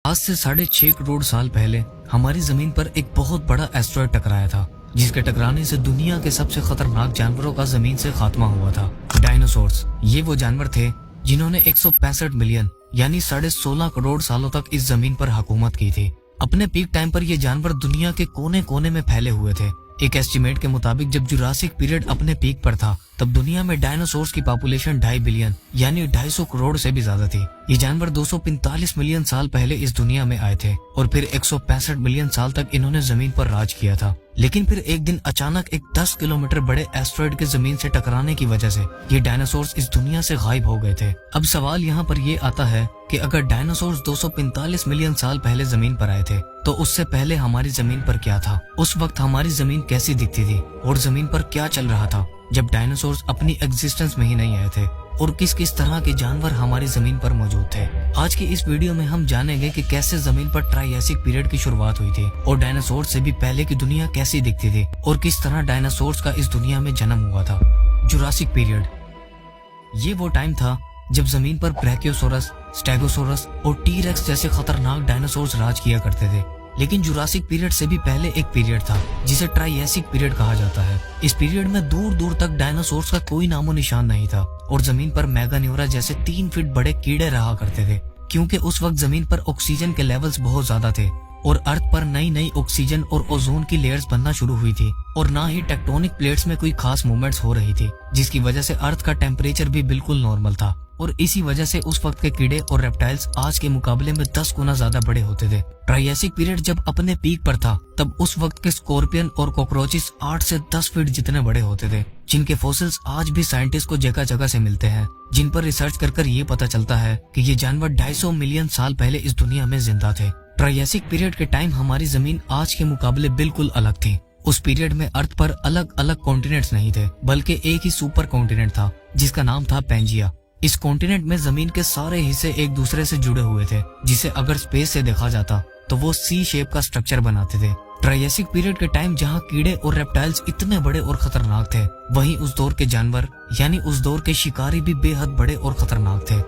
आज से 6.5 करोड़ साल पहले हमारी जमीन पर एक बहुत बड़ा एस्ट्रॉयड टकराया था, जिसके टकराने से दुनिया के सबसे खतरनाक जानवरों का जमीन से खात्मा हुआ था। डायनासोर्स, ये वो जानवर थे जिन्होंने 165 मिलियन यानी 16.5 करोड़ सालों तक इस जमीन पर हुकूमत की थी। अपने पीक टाइम पर ये जानवर दुनिया के कोने कोने में फैले हुए थे। एक एस्टिमेट के मुताबिक जब जुरासिक पीरियड अपने पीक पर था, तब दुनिया में डायनासोर्स की पॉपुलेशन 2.5 बिलियन यानी 250 करोड़ से भी ज्यादा थी। ये जानवर 245 मिलियन साल पहले इस दुनिया में आए थे और फिर 165 मिलियन साल तक इन्होंने जमीन पर राज किया था। लेकिन फिर एक दिन अचानक एक 10 किलोमीटर बड़े एस्ट्रॉयड के जमीन से टकराने की वजह से ये डायनासोर्स इस दुनिया से गायब हो गए थे। अब सवाल यहाँ पर ये आता है कि अगर डायनासोर्स 245 मिलियन साल पहले जमीन पर आए थे, तो उससे पहले हमारी जमीन पर क्या था? उस वक्त हमारी जमीन कैसी दिखती थी और जमीन पर क्या चल रहा था जब डायनासोर्स अपनी एग्जिस्टेंस में ही नहीं आए थे? और किस किस तरह के जानवर हमारी जमीन पर मौजूद थे? आज की इस वीडियो में हम जानेंगे कि कैसे जमीन पर ट्रायसिक पीरियड की शुरुआत हुई थी और डायनासोर से भी पहले की दुनिया कैसी दिखती थी और किस तरह डायनासोर्स का इस दुनिया में जन्म हुआ था। जुरासिक पीरियड, ये वो टाइम था जब जमीन पर ब्रैकियोसोरस, स्टेगोसोरस और टी-रेक्स जैसे खतरनाक डायनासोर्स राज किया करते थे। लेकिन जुरासिक पीरियड से भी पहले एक पीरियड था जिसे ट्रायसिक पीरियड कहा जाता है। इस पीरियड में दूर दूर तक डायनासोर्स का कोई नामो निशान नहीं था और जमीन पर मैगान्यूरा जैसे 3 फीट बड़े कीड़े रहा करते थे, क्योंकि उस वक्त जमीन पर ऑक्सीजन के लेवल्स बहुत ज्यादा थे और अर्थ पर नई नई ऑक्सीजन और ओजोन की लेयर्स बनना शुरू हुई थी और ना ही टेक्टोनिक प्लेट्स में कोई खास मूवमेंट्स हो रही थी, जिसकी वजह से अर्थ का टेम्परेचर भी बिल्कुल नॉर्मल था। और इसी वजह से उस वक्त के कीड़े और रेप्टाइल्स आज के मुकाबले में 10 गुना ज्यादा बड़े होते थे। ट्रायसिक पीरियड जब अपने पीक पर था, तब उस वक्त के स्कॉर्पियन और कॉकरोचेस 8 से 10 फीट जितने बड़े होते थे, जिनके फॉसिल्स आज भी साइंटिस्ट को जगह जगह से मिलते हैं, जिन पर रिसर्च कर ये पता चलता है कि ये जानवर 250 मिलियन साल पहले इस दुनिया में जिंदा थे। ट्रायसिक पीरियड के टाइम हमारी जमीन आज के मुकाबले बिल्कुल अलग थी। उस पीरियड में अर्थ पर अलग अलग कॉन्टिनेंट्स नहीं थे, बल्कि एक ही सुपर कॉन्टिनेंट था जिसका नाम था पैंजिया। इस कॉन्टिनेंट में जमीन के सारे हिस्से एक दूसरे से जुड़े हुए थे, जिसे अगर स्पेस से देखा जाता तो वो सी शेप का स्ट्रक्चर बनाते थे। ट्रायसिक पीरियड के टाइम जहाँ कीड़े और रेप्टाइल्स इतने बड़े और खतरनाक थे, वहीं उस दौर के जानवर यानी उस दौर के शिकारी भी बेहद बड़े और खतरनाक थे।